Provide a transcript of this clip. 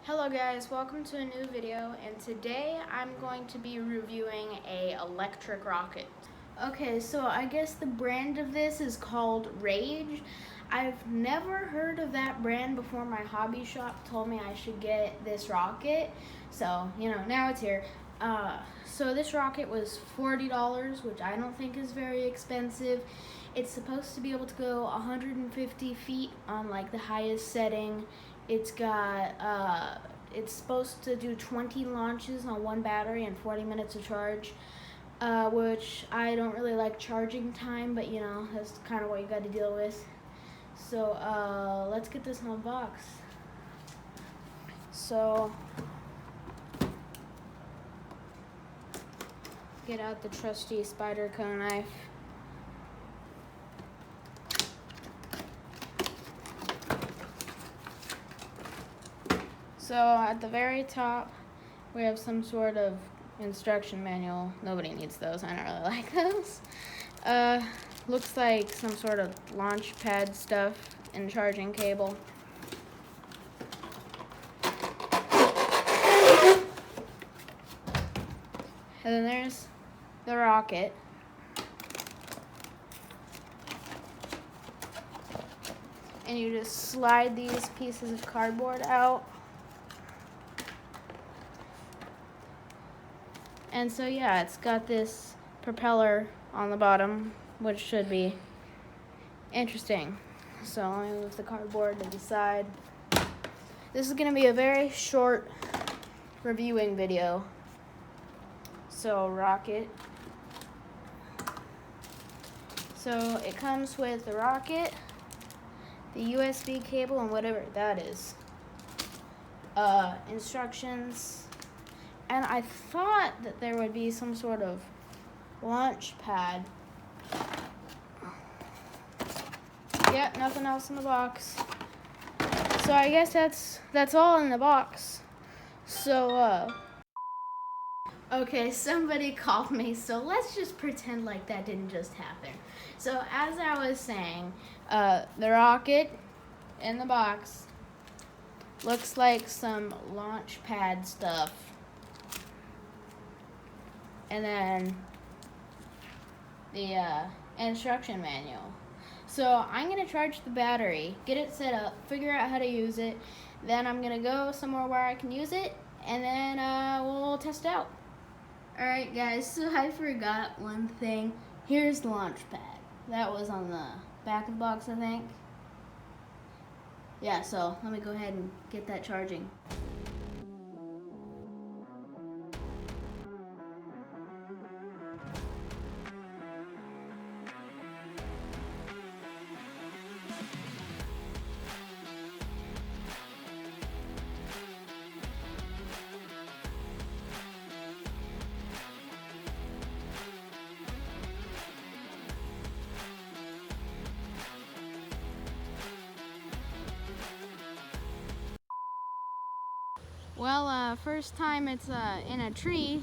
Hello guys, welcome to a new video, and today I'm going to be reviewing a electric rocket. Okay, so I guess the brand of this is called Rage. I've never heard of that brand before. My hobby shop told me I should get this rocket, so now it's here. So this rocket was $40, which I don't think is very expensive. It's supposed to be able to go 150 feet on like the highest setting. It's supposed to do 20 launches on one battery and 40 minutes of charge, which I don't really like charging time, but that's kind of what you got to deal with. So let's get this unboxed. So get out the trusty Spyderco knife. So at the very top, we have some sort of instruction manual. Nobody needs those. I don't really like those. Looks like some sort of launch pad stuff and charging cable. And then there's the rocket. And you just slide these pieces of cardboard out. And so yeah, it's got this propeller on the bottom, which should be interesting. So let me move the cardboard to the side. This is going to be a very short reviewing video. So rocket. So it comes with the rocket, the USB cable, and whatever that is. Instructions. And I thought that there would be some sort of launch pad. Yep, nothing else in the box. So I guess that's all in the box. So okay, somebody called me, so let's just pretend like that didn't just happen. So as I was saying, the rocket in the box looks like some launch pad stuff. And then the instruction manual. So I'm going to charge the battery, get it set up, figure out how to use it. Then I'm going to go somewhere where I can use it, and then we'll test it out. Alright guys, so I forgot one thing. Here's the launch pad. That was on the back of the box, I think. Yeah, so let me go ahead and get that charging. Well, first time it's in a tree,